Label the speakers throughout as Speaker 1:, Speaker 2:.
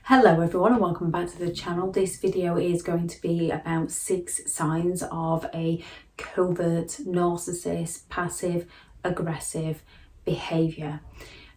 Speaker 1: Hello everyone and welcome back to the channel. This video is going to be about 6 signs of a covert narcissist, passive aggressive behaviour.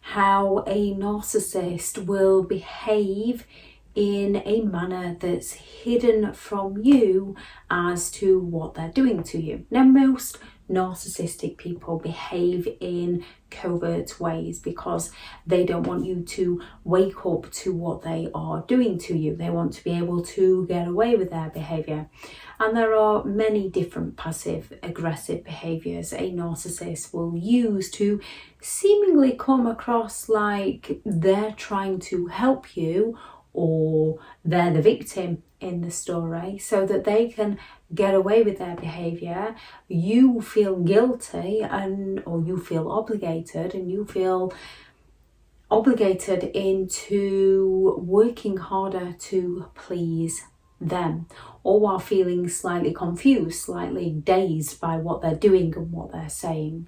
Speaker 1: How a narcissist will behave in a manner that's hidden from you as to what they're doing to you. Now, most narcissistic people behave in covert ways because they don't want you to wake up to what they are doing to you. They want to be able to get away with their behaviour. And there are many different passive aggressive behaviours a narcissist will use to seemingly come across like they're trying to help you or they're the victim in the story so that they can get away with their behaviour. You feel guilty or you feel obligated, and you feel obligated into working harder to please them, all while feeling slightly confused, slightly dazed by what they're doing and what they're saying.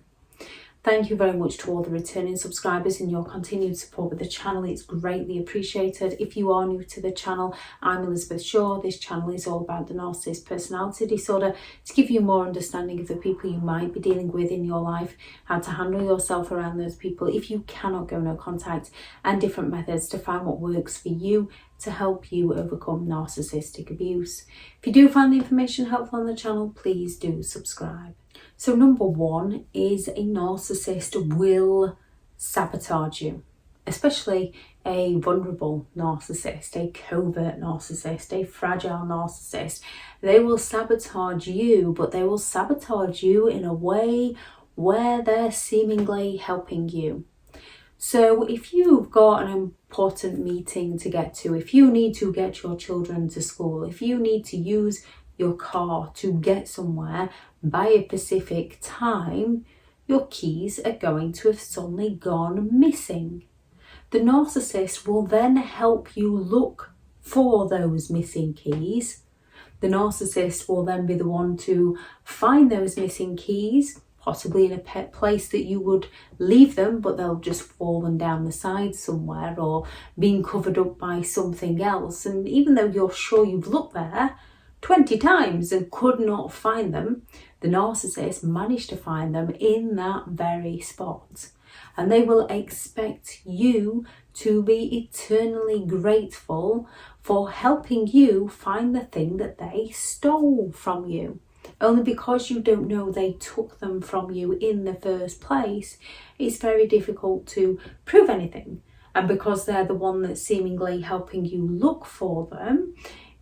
Speaker 1: Thank you very much to all the returning subscribers and your continued support with the channel. It's greatly appreciated. If you are new to the channel, I'm Elizabeth Shaw. This channel is all about the narcissist personality disorder to give you more understanding of the people you might be dealing with in your life, how to handle yourself around those people if you cannot go no contact, and different methods to find what works for you to help you overcome narcissistic abuse. If you do find the information helpful on the channel, please do subscribe. So number 1 is a narcissist will sabotage you, especially a vulnerable narcissist, a covert narcissist, a fragile narcissist. They will sabotage you, but they will sabotage you in a way where they're seemingly helping you. So if you've got an important meeting to get to, if you need to get your children to school, if you need to use your car to get somewhere by a specific time, your keys are going to have suddenly gone missing. The narcissist will then help you look for those missing keys. The narcissist will then be the one to find those missing keys, possibly in a pet place that you would leave them, but they'll just fallen down the side somewhere or being covered up by something else. And even though you're sure you've looked there 20 times and could not find them, the narcissist managed to find them in that very spot. And they will expect you to be eternally grateful for helping you find the thing that they stole from you. Only because you don't know they took them from you in the first place, it's very difficult to prove anything. And because they're the one that's seemingly helping you look for them,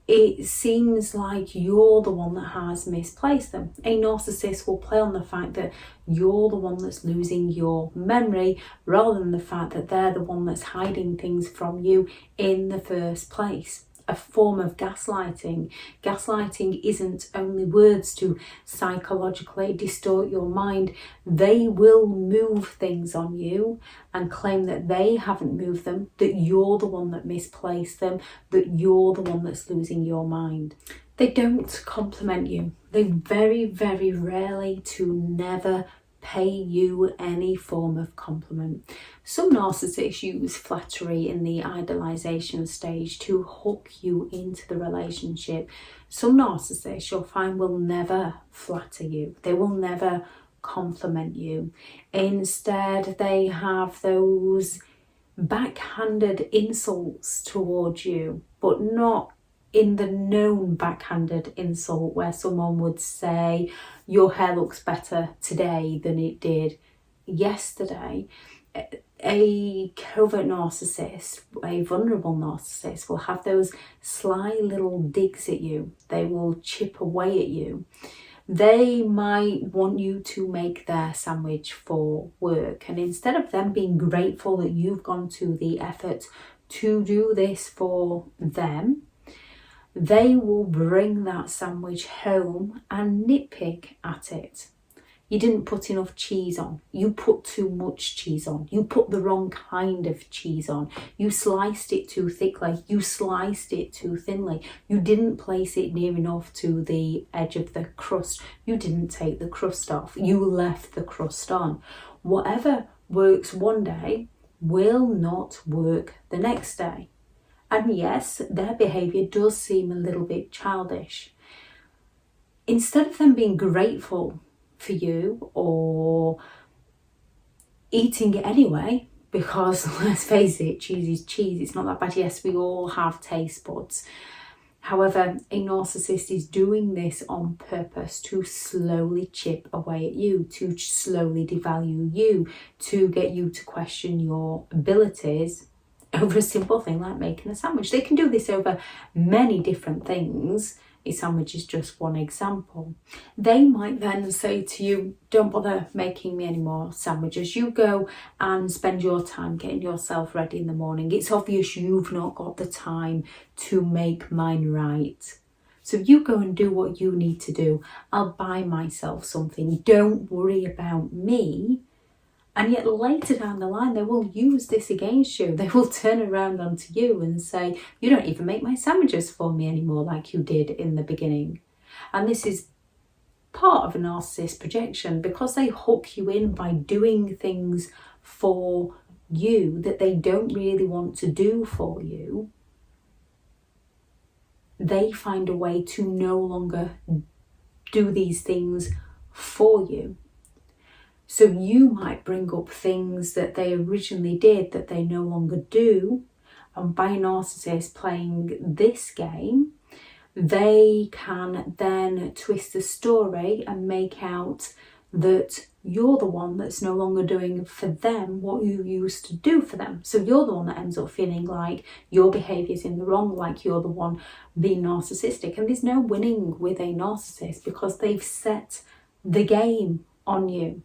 Speaker 1: it seems like you're the one that has misplaced them. A narcissist will play on the fact that you're the one that's losing your memory rather than the fact that they're the one that's hiding things from you in the first place. A form of gaslighting. Gaslighting isn't only words to psychologically distort your mind. They will move things on you and claim that they haven't moved them, that you're the one that misplaced them, that you're the one that's losing your mind. They don't compliment you. They very, very rarely to never pay you any form of compliment. Some narcissists use flattery in the idealization stage to hook you into the relationship. Some narcissists you'll find will never flatter you. They will never compliment you. Instead, they have those backhanded insults towards you, but not in the known backhanded insult where someone would say, your hair looks better today than it did yesterday. A covert narcissist, a vulnerable narcissist, will have those sly little digs at you. They will chip away at you. They might want you to make their sandwich for work, and instead of them being grateful that you've gone to the effort to do this for them, they will bring that sandwich home and nitpick at it. You didn't put enough cheese on. You put too much cheese on. You put the wrong kind of cheese on. You sliced it too thickly. You sliced it too thinly. You didn't place it near enough to the edge of the crust. You didn't take the crust off. You left the crust on. Whatever works one day will not work the next day. And yes, their behaviour does seem a little bit childish. Instead of them being grateful for you or eating it anyway, because let's face it, cheese is cheese, it's not that bad. Yes, we all have taste buds. However, a narcissist is doing this on purpose to slowly chip away at you, to slowly devalue you, to get you to question your abilities over a simple thing like making a sandwich. They can do this over many different things. A sandwich is just one example. They might then say to you, don't bother making me any more sandwiches. You go and spend your time getting yourself ready in the morning. It's obvious you've not got the time to make mine right. So you go and do what you need to do. I'll buy myself something. Don't worry about me. And yet later down the line, they will use this against you. They will turn around onto you and say, you don't even make my sandwiches for me anymore like you did in the beginning. And this is part of a narcissist projection, because they hook you in by doing things for you that they don't really want to do for you. They find a way to no longer do these things for you. So you might bring up things that they originally did that they no longer do. And by a narcissist playing this game, they can then twist the story and make out that you're the one that's no longer doing for them what you used to do for them. So you're the one that ends up feeling like your behaviour is in the wrong, like you're the one being narcissistic. And there's no winning with a narcissist, because they've set the game on you.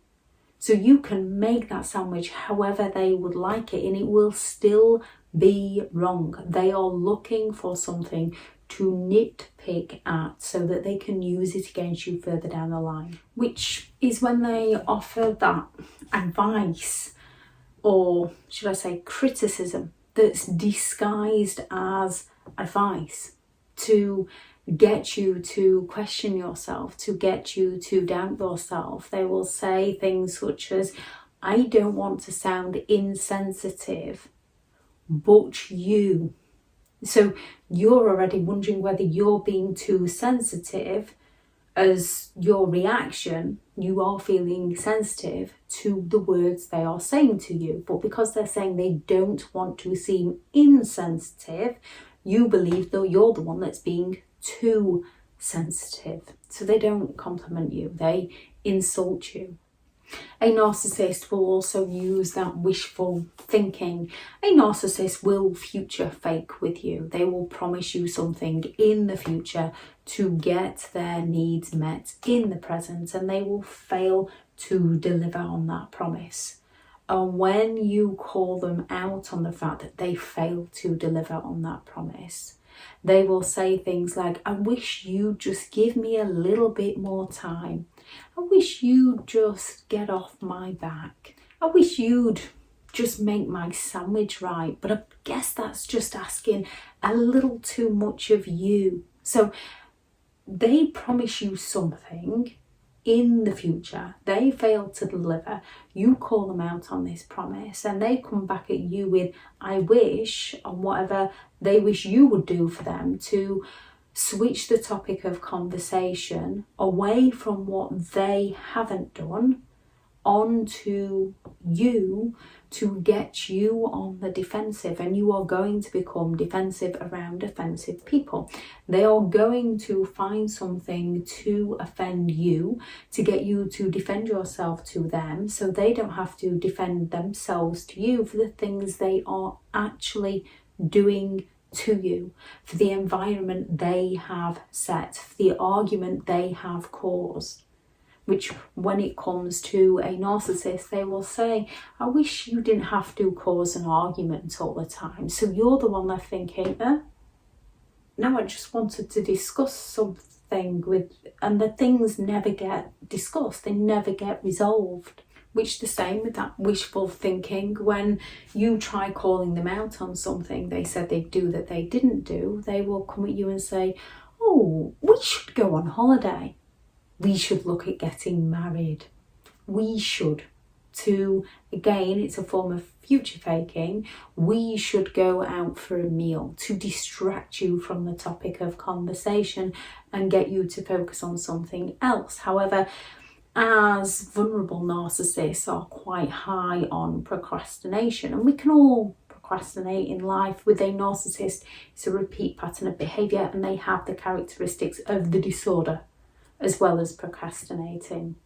Speaker 1: So you can make that sandwich however they would like it, and it will still be wrong. They are looking for something to nitpick at so that they can use it against you further down the line, which is when they offer that advice, or should I say criticism, that's disguised as advice to get you to question yourself, to get you to doubt yourself. They will say things such as, I don't want to sound insensitive, but you. So you're already wondering whether you're being too sensitive. As your reaction, you are feeling sensitive to the words they are saying to you. But because they're saying they don't want to seem insensitive, you believe that you're the one that's being too sensitive. So they don't compliment you, they insult you. A narcissist will also use that wishful thinking. A narcissist will future fake with you. They will promise you something in the future to get their needs met in the present, and they will fail to deliver on that promise. And when you call them out on the fact that they fail to deliver on that promise, they will say things like, I wish you'd just give me a little bit more time. I wish you'd just get off my back. I wish you'd just make my sandwich right. But I guess that's just asking a little too much of you. So they promise you something in the future, they fail to deliver, you call them out on this promise, and they come back at you with I wish, on whatever they wish you would do for them, to switch the topic of conversation away from what they haven't done onto you, to get you on the defensive. And you are going to become defensive around offensive people. They are going to find something to offend you, to get you to defend yourself to them, so they don't have to defend themselves to you for the things they are actually doing to you, for the environment they have set, for the argument they have caused. Which, when it comes to a narcissist, they will say, I wish you didn't have to cause an argument all the time. So you're the one that's thinking, no, I just wanted to discuss something with, and the things never get discussed, they never get resolved. Which the same with that wishful thinking. When you try calling them out on something they said they'd do that they didn't do, they will come at you and say, oh, we should go on holiday. We should look at getting married. We should. to, again, it's a form of future faking. We should go out for a meal to distract you from the topic of conversation and get you to focus on something else. However, as vulnerable narcissists are quite high on procrastination, and we can all procrastinate in life. With a narcissist, it's a repeat pattern of behaviour, and they have the characteristics of the disorder as well as procrastinating.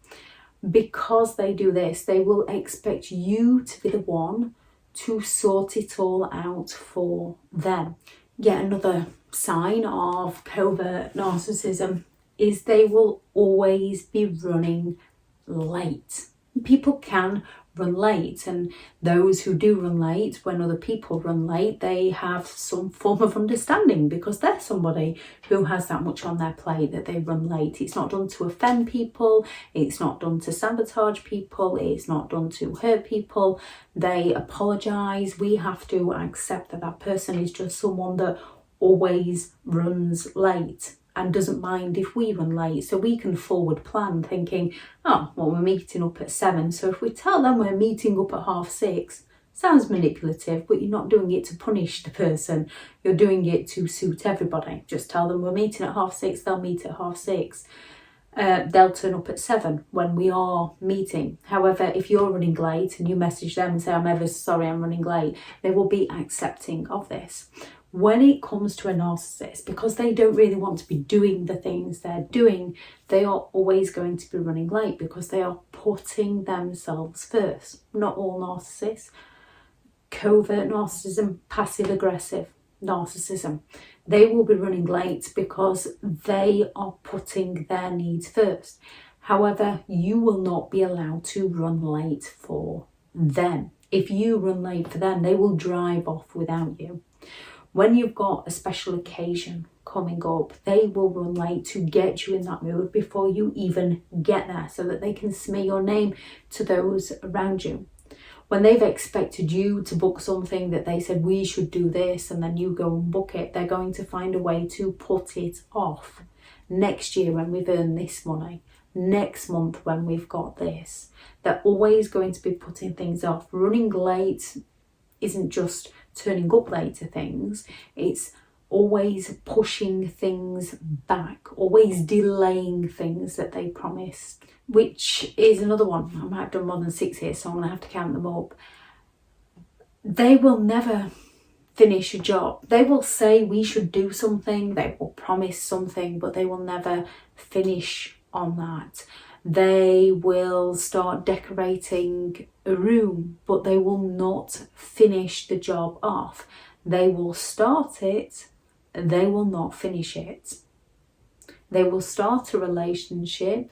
Speaker 1: Because they do this, they will expect you to be the one to sort it all out for them. Yet another sign of covert narcissism is they will always be running late. People can run late, and those who do run late, when other people run late, they have some form of understanding because they're somebody who has that much on their plate that they run late. It's not done to offend people, it's not done to sabotage people, it's not done to hurt people. They apologise. We have to accept that that person is just someone that always runs late and doesn't mind if we run late. So we can forward plan thinking, oh, well, we're meeting up at 7. So if we tell them we're meeting up at 6:30, sounds manipulative, but you're not doing it to punish the person. You're doing it to suit everybody. Just tell them we're meeting at 6:30, they'll meet at 6:30. They'll turn up at 7 when we are meeting. However, if you're running late and you message them and say, I'm ever sorry, I'm running late, they will be accepting of this. When it comes to a narcissist, because they don't really want to be doing the things they're doing, they are always going to be running late because they are putting themselves first. Not all narcissists. Covert narcissism, passive aggressive narcissism. They will be running late because they are putting their needs first. However, you will not be allowed to run late for them. If you run late for them, they will drive off without you. When you've got a special occasion coming up, they will run late to get you in that mood before you even get there, so that they can smear your name to those around you. When they've expected you to book something that they said we should do this, and then you go and book it, they're going to find a way to put it off. Next year when we've earned this money, next month when we've got this. They're always going to be putting things off. Running late isn't just turning up late to things, it's always pushing things back, always delaying things that they promised, which is another one. I might have done more than 6 here, so I'm going to have to count them up. They will never finish a job. They will say we should do something, they will promise something, but they will never finish on that. They will start decorating a room, but they will not finish the job off. They will start it, they will not finish it. They will start a relationship,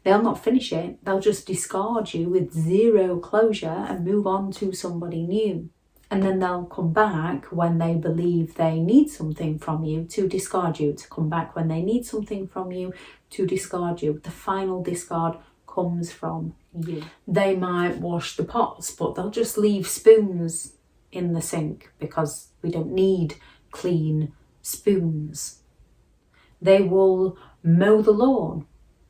Speaker 1: they'll not finish it, they'll just discard you with zero closure and move on to somebody new. And then they'll come back when they believe they need something from you to discard you, to come back when they need something from you to discard you. The final discard comes from you. They might wash the pots, but they'll just leave spoons in the sink because we don't need clean spoons. They will mow the lawn,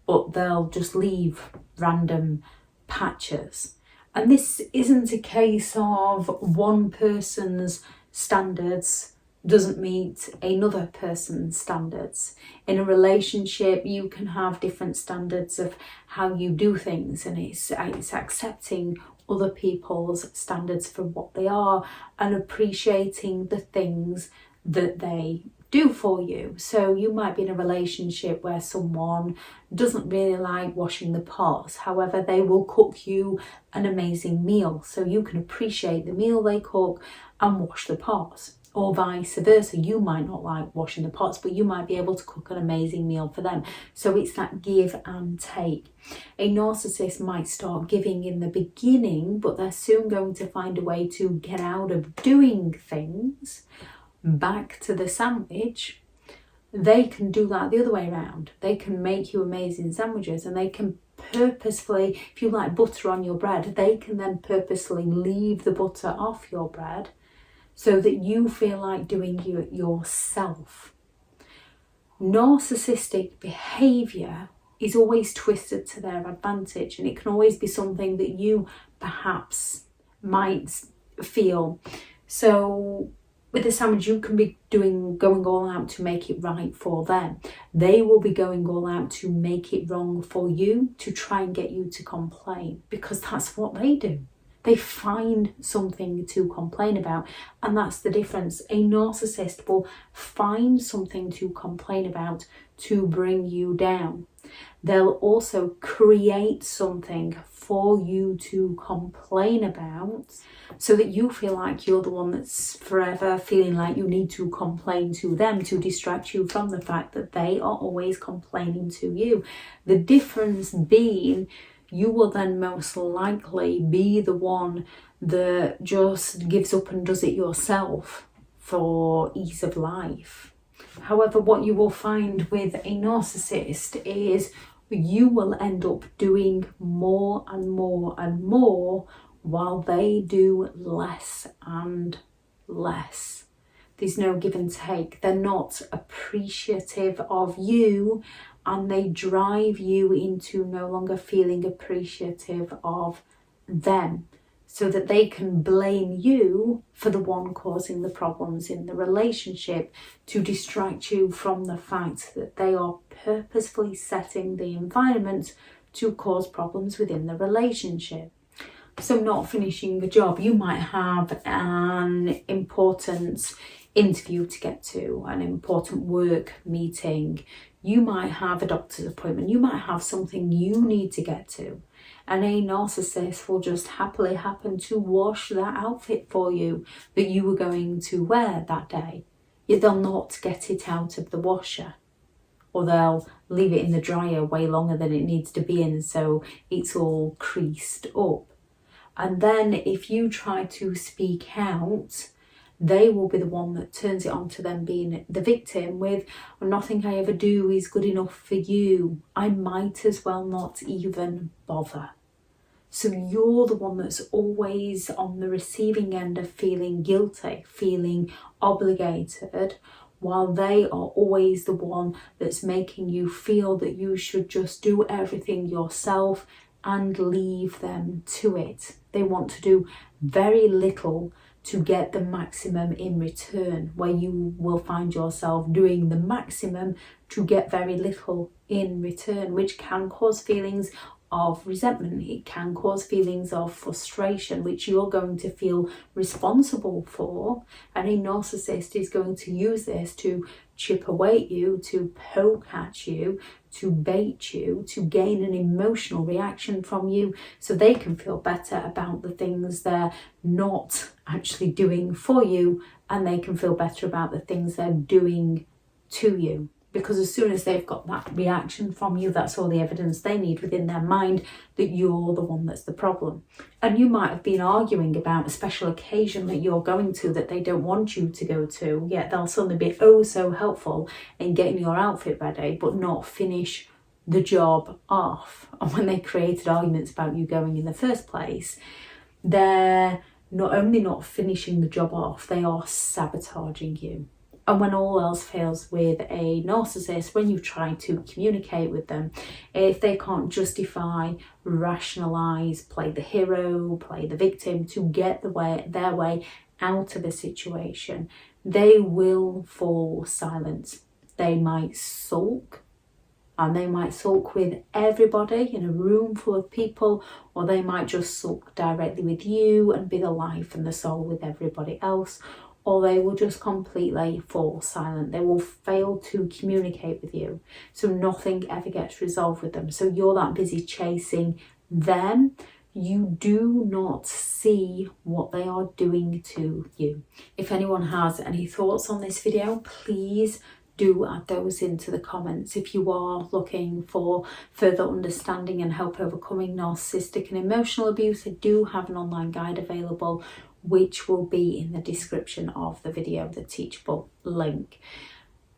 Speaker 1: but they'll just leave random patches. And this isn't a case of one person's standards doesn't meet another person's standards. In a relationship, you can have different standards of how you do things, and it's accepting other people's standards for what they are and appreciating the things that they do for you. So you might be in a relationship where someone doesn't really like washing the pots, however they will cook you an amazing meal, so you can appreciate the meal they cook and wash the pots. Or vice versa, you might not like washing the pots, but you might be able to cook an amazing meal for them. So it's that give and take. A narcissist might start giving in the beginning, but they're soon going to find a way to get out of doing things back to the sandwich. They can do that the other way around. They can make you amazing sandwiches, and they can purposefully, if you like butter on your bread, they can then purposely leave the butter off your bread so that you feel like doing it yourself. Narcissistic behaviour is always twisted to their advantage, and it can always be something that you perhaps might feel. So with the Savage, you can be going all out to make it right for them. They will be going all out to make it wrong for you, to try and get you to complain, because that's what they do. They find something to complain about, and that's the difference. A narcissist will find something to complain about to bring you down. They'll also create something for you to complain about so that you feel like you're the one that's forever feeling like you need to complain to them, to distract you from the fact that they are always complaining to you. The difference being, you will then most likely be the one that just gives up and does it yourself for ease of life. However, what you will find with a narcissist is you will end up doing more and more and more while they do less and less. There's no give and take. They're not appreciative of you, and they drive you into no longer feeling appreciative of them, so that they can blame you for the one causing the problems in the relationship, to distract you from the fact that they are purposefully setting the environment to cause problems within the relationship. So not finishing the job, you might have an important interview to get to, an important work meeting, you might have a doctor's appointment, you might have something you need to get to, and a narcissist will just happily happen to wash that outfit for you that you were going to wear that day. Yet they'll not get it out of the washer, or they'll leave it in the dryer way longer than it needs to be in, so it's all creased up. And then if you try to speak out, they will be the one that turns it on to them being the victim with, well, nothing I ever do is good enough for you. I might as well not even bother. So you're the one that's always on the receiving end of feeling guilty, feeling obligated, while they are always the one that's making you feel that you should just do everything yourself and leave them to it. They want to do very little to get the maximum in return, where you will find yourself doing the maximum to get very little in return, which can cause feelings of resentment. It can cause feelings of frustration, which you're going to feel responsible for, and a narcissist is going to use this to chip away at you, to poke at you, to bait you, to gain an emotional reaction from you, so they can feel better about the things they're not actually doing for you, and they can feel better about the things they're doing to you. Because as soon as they've got that reaction from you, that's all the evidence they need within their mind that you're the one that's the problem. And you might have been arguing about a special occasion that you're going to that they don't want you to go to, yet they'll suddenly be oh so helpful in getting your outfit ready, but not finish the job off. And when they created arguments about you going in the first place, they're not only not finishing the job off, they are sabotaging you. And when all else fails with a narcissist, when you try to communicate with them, if they can't justify, rationalise, play the hero, play the victim to get their way out of a situation, they will fall silent. They might sulk, and they might sulk with everybody in a room full of people, or they might just sulk directly with you and be the life and the soul with everybody else. Or they will just completely fall silent. They will fail to communicate with you. So nothing ever gets resolved with them. So you're that busy chasing them, you do not see what they are doing to you. If anyone has any thoughts on this video, please do add those into the comments. If you are looking for further understanding and help overcoming narcissistic and emotional abuse, I do have an online guide available, which will be in the description of the video, the Teachable link.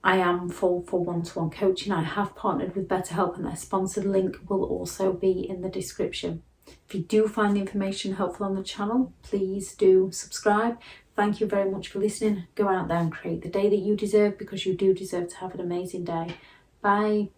Speaker 1: I am full for one-to-one coaching. I have partnered with BetterHelp, and their sponsored link will also be in the description. If you do find the information helpful on the channel, please do subscribe. Thank you very much for listening. Go out there and create the day that you deserve, because you do deserve to have an amazing day. Bye.